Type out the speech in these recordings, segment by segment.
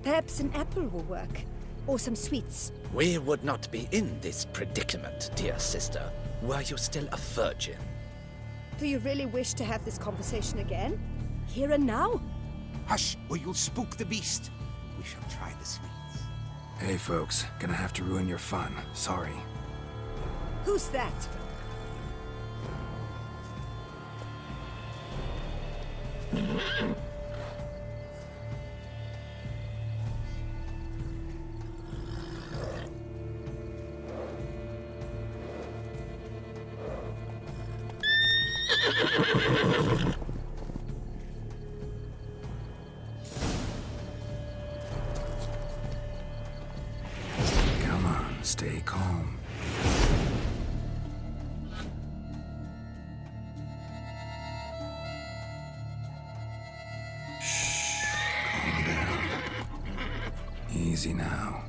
Perhaps an apple will work. Or some sweets. We would not be in this predicament, dear sister, were you still a virgin. Do you really wish to have this conversation again? Here and now? Hush, or you'll spook the beast. We shall try the sweets. Hey folks, gonna have to ruin your fun. Sorry. Who's that? Come on, stay calm. Shh, calm down. Easy now.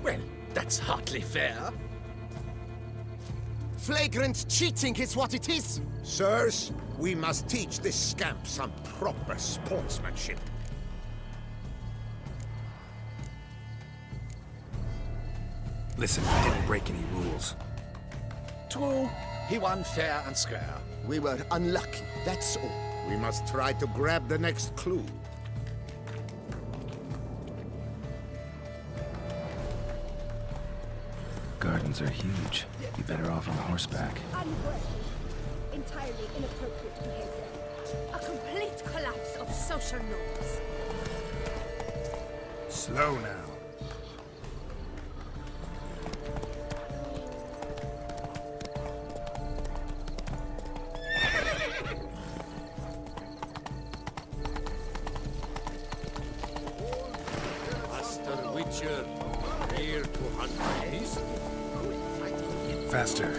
Well, that's hardly fair. Flagrant cheating is what it is! Sirs, we must teach this scamp some proper sportsmanship. Listen, I didn't break any rules. True, he won fair and square. We were unlucky, that's all. We must try to grab the next clue. Gardens are huge. Be better off on horseback. Unworthy. Entirely inappropriate behavior. A complete collapse of social norms. Slow now. Master Witcher, here to hunt my beast. Faster.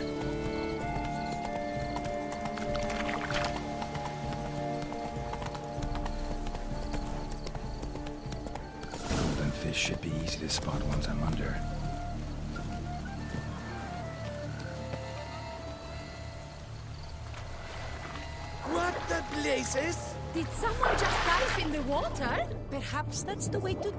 Golden fish should be easy to spot once I'm under. What the blazes? Did someone just dive in the water? Perhaps that's the way to...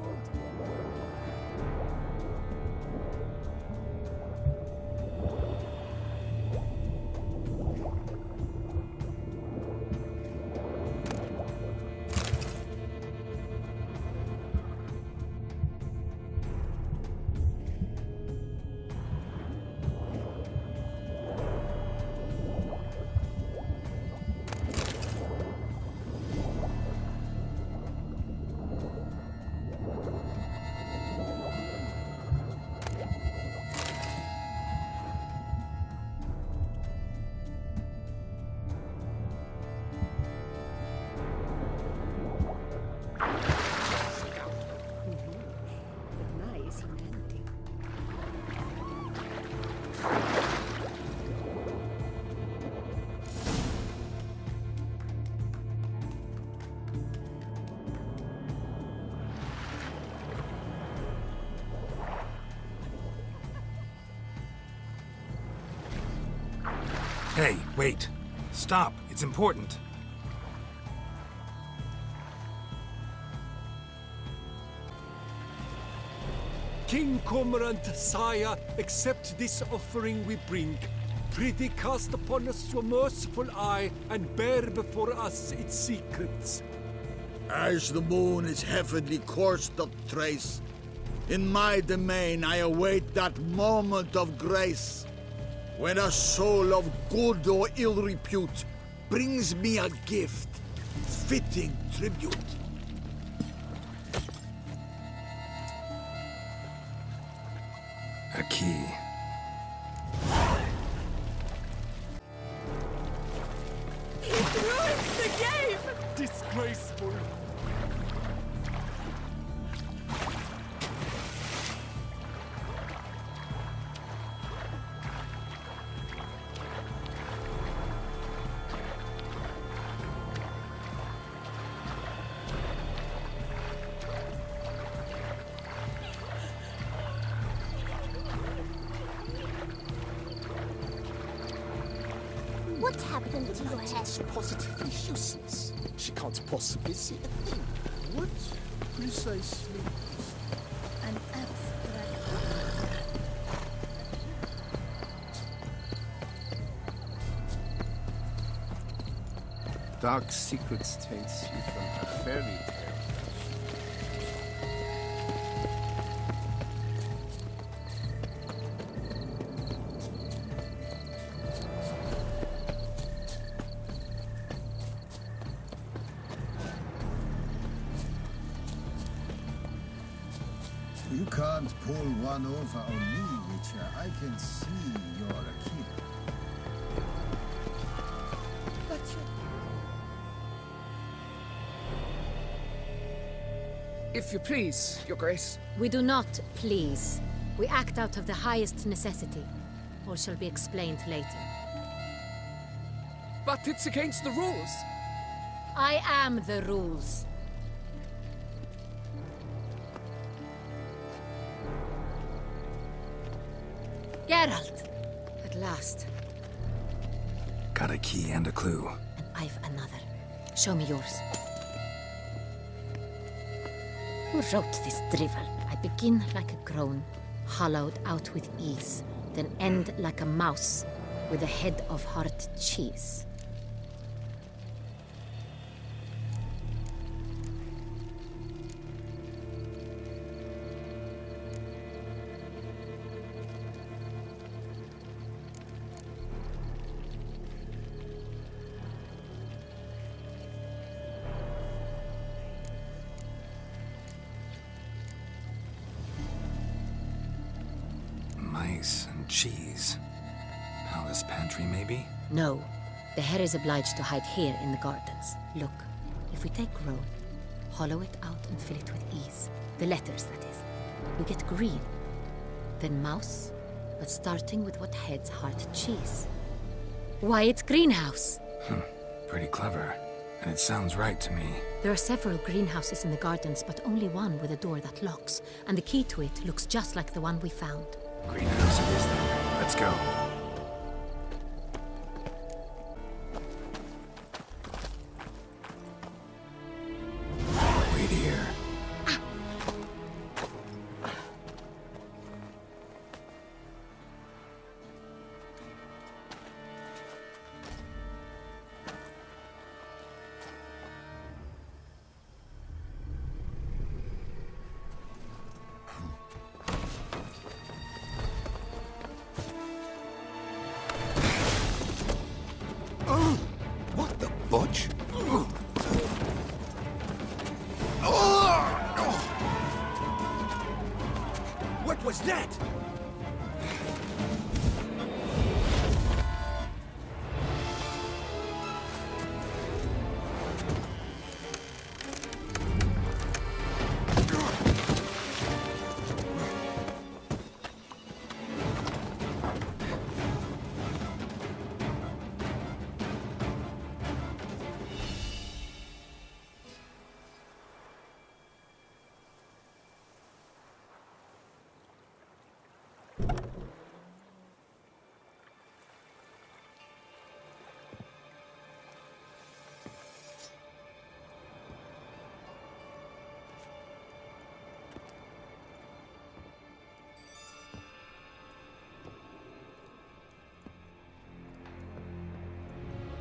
Nice humanity. Hey, wait. Stop. It's important. King Cormorant, sire, accept this offering we bring. Prithee cast upon us your merciful eye, and bear before us its secrets. As the moon is heavenly course doth trace, in my domain I await that moment of grace, when a soul of good or ill repute brings me a gift, fitting tribute. A key. It ruins the game! Disgraceful. What happened to your head? It's positively useless. She can't possibly see a thing. What precisely? An abstract. Dark secrets takes you from a fairy tale. You can't pull one over on me, Witcher. I can see you're a killer. If you please, Your Grace. We do not please. We act out of the highest necessity. All shall be explained later. But it's against the rules. I am the rules. Geralt! At last. Got a key and a clue. And I've another. Show me yours. Who wrote this drivel? I begin like a groan, hollowed out with ease, then end like a mouse with a head of hard cheese. Mice and cheese. Palace pantry, maybe? No, the hare is obliged to hide here in the gardens. Look, if we take roe, hollow it out and fill it with ease. The letters, that is. We get green. Then mouse, but starting with what heads hard cheese. Why, it's greenhouse! Pretty clever. And it sounds right to me. There are several greenhouses in the gardens, but only one with a door that locks. And the key to it looks just like the one we found. Greenhouse it is then. Let's go. Wait here. What the butch? What was that?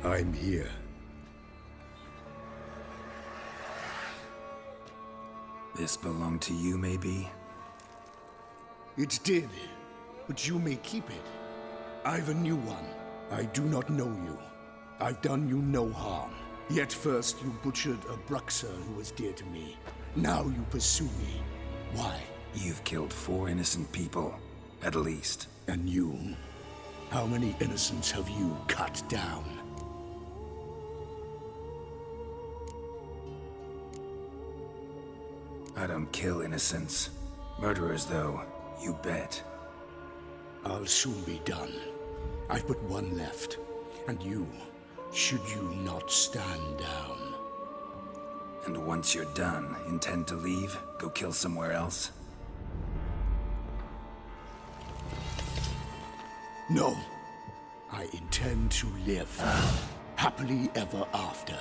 I'm here. This belonged to you, maybe? It did, but you may keep it. I've a new one. I do not know you. I've done you no harm. Yet first you butchered a Bruxer who was dear to me. Now you pursue me. Why? You've killed 4 innocent people, at least. And you? How many innocents have you cut down? I don't kill innocents. Murderers, though, you bet. I'll soon be done. I've but one left. And you, should you not stand down. And once you're done, intend to leave? Go kill somewhere else? No. I intend to live happily ever after.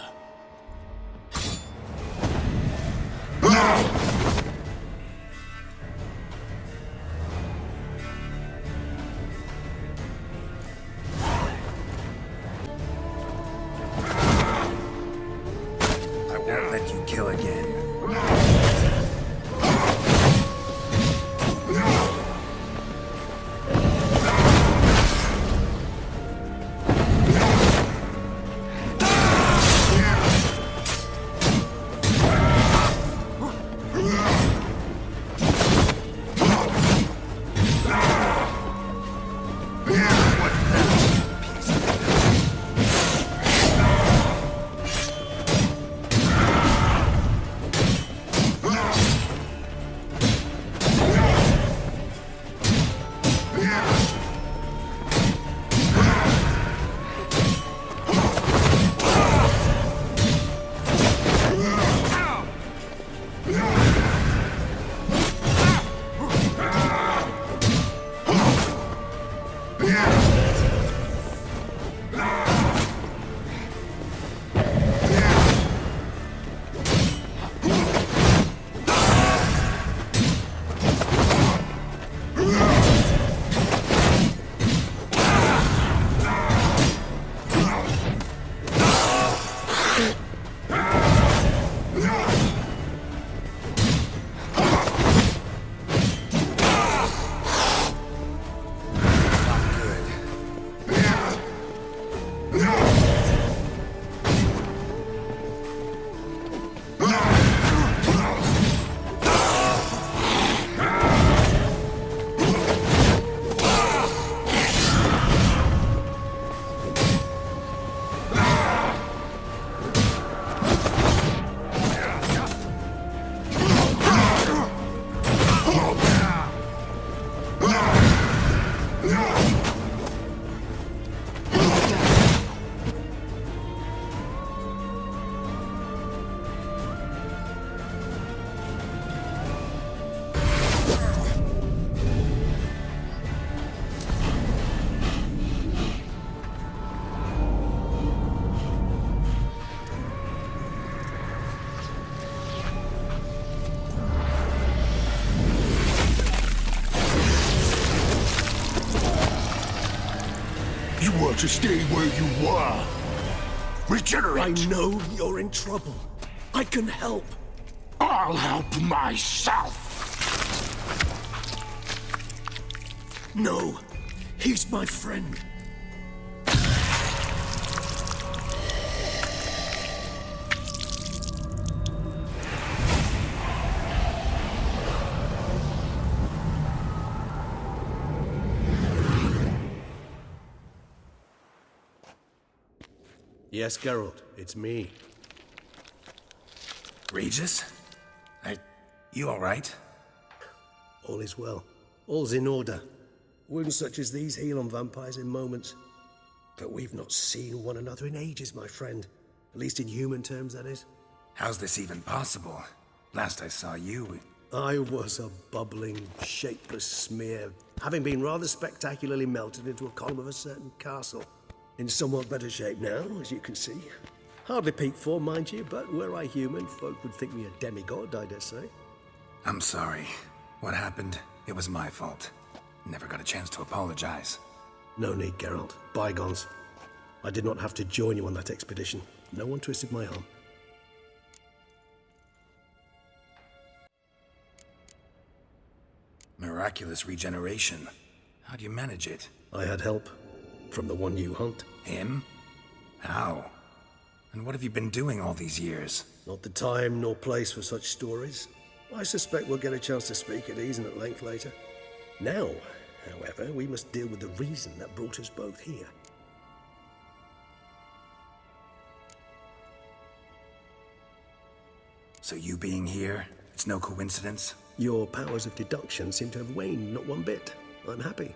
I won't let you kill again. To stay where you were. Regenerate! I know you're in trouble. I can help. I'll help myself! No, he's my friend. Yes, Geralt, it's me. Regis? You alright? All is well. All's in order. Wounds such as these heal on vampires in moments. But we've not seen one another in ages, my friend. At least in human terms, that is. How's this even possible? Last I saw you... I was a bubbling, shapeless smear, having been rather spectacularly melted into a column of a certain castle. In somewhat better shape now, as you can see. Hardly peak form, mind you, but were I human, folk would think me a demigod, I dare say. I'm sorry. What happened, it was my fault. Never got a chance to apologize. No need, Geralt. Bygones. I did not have to join you on that expedition. No one twisted my arm. Miraculous regeneration. How do you manage it? I had help. From the one you hunt. Him? How? And what have you been doing all these years? Not the time nor place for such stories. I suspect we'll get a chance to speak at ease and at length later. Now, however, we must deal with the reason that brought us both here. So you being here, it's no coincidence? Your powers of deduction seem to have waned not one bit. I'm happy.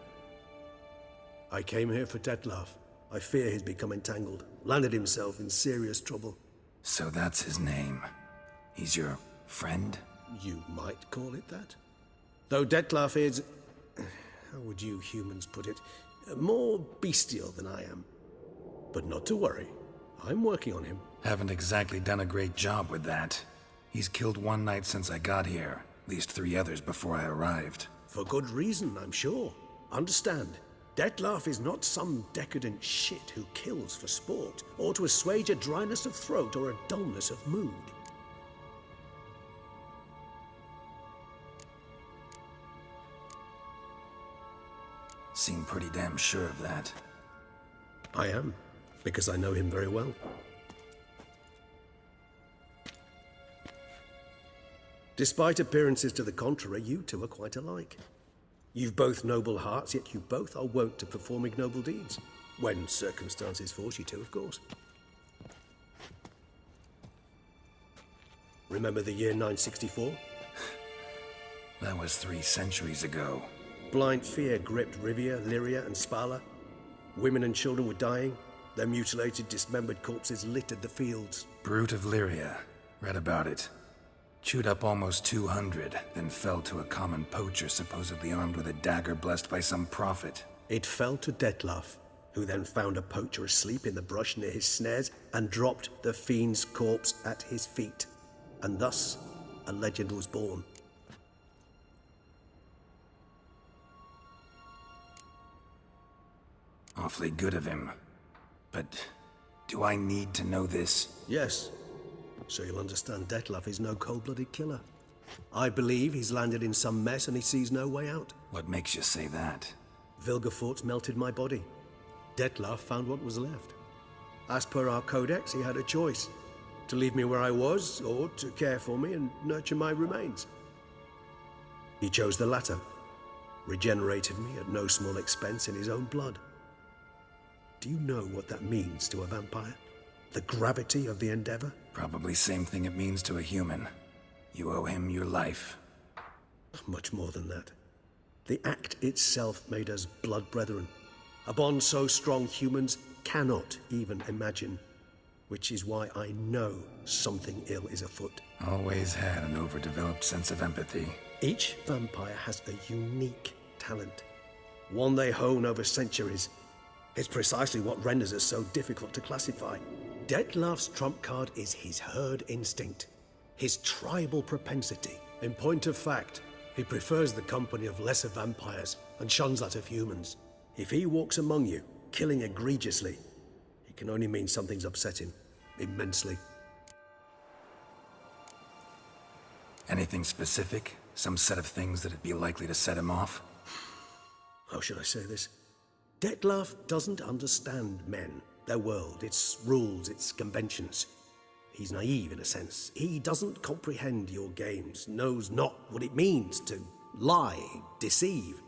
I came here for Dettlaff. I fear he's become entangled, landed himself in serious trouble. So that's his name. He's your friend? You might call it that. Though Dettlaff is... how would you humans put it? More bestial than I am. But not to worry. I'm working on him. Haven't exactly done a great job with that. He's killed one knight since I got here. At least 3 others before I arrived. For good reason, I'm sure. Understand, Dettlaff is not some decadent shit who kills for sport, or to assuage a dryness of throat or a dullness of mood. Seem pretty damn sure of that. I am, because I know him very well. Despite appearances to the contrary, you two are quite alike. You've both noble hearts, yet you both are wont to perform ignoble deeds. When circumstances force you to, of course. Remember the year 964? That was 3 centuries ago. Blind fear gripped Rivia, Lyria, and Spala. Women and children were dying. Their mutilated, dismembered corpses littered the fields. Brute of Lyria. Read about it. Chewed up almost 200, then fell to a common poacher supposedly armed with a dagger blessed by some prophet. It fell to Dettlaff, who then found a poacher asleep in the brush near his snares and dropped the fiend's corpse at his feet. And thus, a legend was born. Awfully good of him. But do I need to know this? Yes. So you'll understand Dettlaff is no cold-blooded killer. I believe he's landed in some mess and he sees no way out. What makes you say that? Vilgefortz melted my body. Dettlaff found what was left. As per our codex, he had a choice. To leave me where I was, or to care for me and nurture my remains. He chose the latter. Regenerated me at no small expense in his own blood. Do you know what that means to a vampire? The gravity of the endeavor? Probably same thing it means to a human. You owe him your life. Much more than that. The act itself made us blood brethren. A bond so strong humans cannot even imagine. Which is why I know something ill is afoot. Always had an overdeveloped sense of empathy. Each vampire has a unique talent. One they hone over centuries. It's precisely what renders us so difficult to classify. Dettlaff's trump card is his herd instinct, his tribal propensity. In point of fact, he prefers the company of lesser vampires and shuns that of humans. If he walks among you, killing egregiously, it can only mean something's upset him, immensely. Anything specific? Some set of things that'd be likely to set him off? How should I say this? Dettlaff doesn't understand men, their world, its rules, its conventions. He's naive in a sense. He doesn't comprehend your games, knows not what it means to lie, deceive.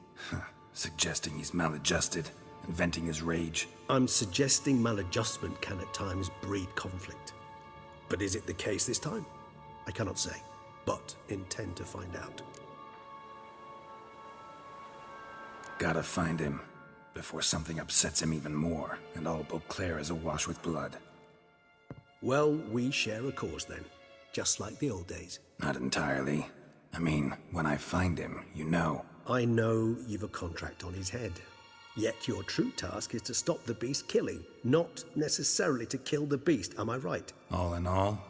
Suggesting he's maladjusted, and venting his rage. I'm suggesting maladjustment can at times breed conflict. But is it the case this time? I cannot say, but intend to find out. Gotta find him, before something upsets him even more, and all Beauclair is awash with blood. Well, we share a cause then, just like the old days. Not entirely. I mean, when I find him, you know. I know you've a contract on his head. Yet your true task is to stop the beast killing, not necessarily to kill the beast, am I right? All in all,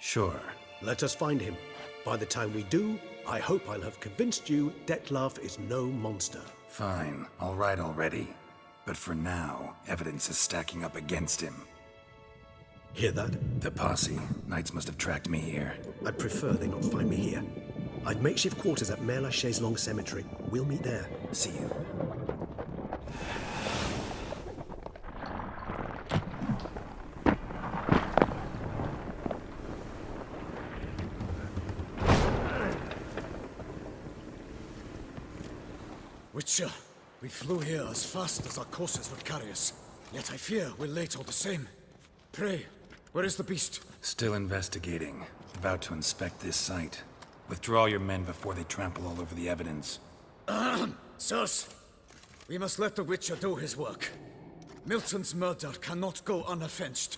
sure. Let us find him. By the time we do, I hope I'll have convinced you Dettlaff is no monster. Fine, all right already. But for now, evidence is stacking up against him. Hear that? The posse. Knights must have tracked me here. I'd prefer they not find me here. I've makeshift quarters at Mère Lachaise Long Cemetery. We'll meet there. See you. Witcher, we flew here as fast as our courses would carry us. Yet I fear we're late all the same. Pray, where is the beast? Still investigating. About to inspect this site. Withdraw your men before they trample all over the evidence. Sirs, we must let the Witcher do his work. Milton's murder cannot go unavenged.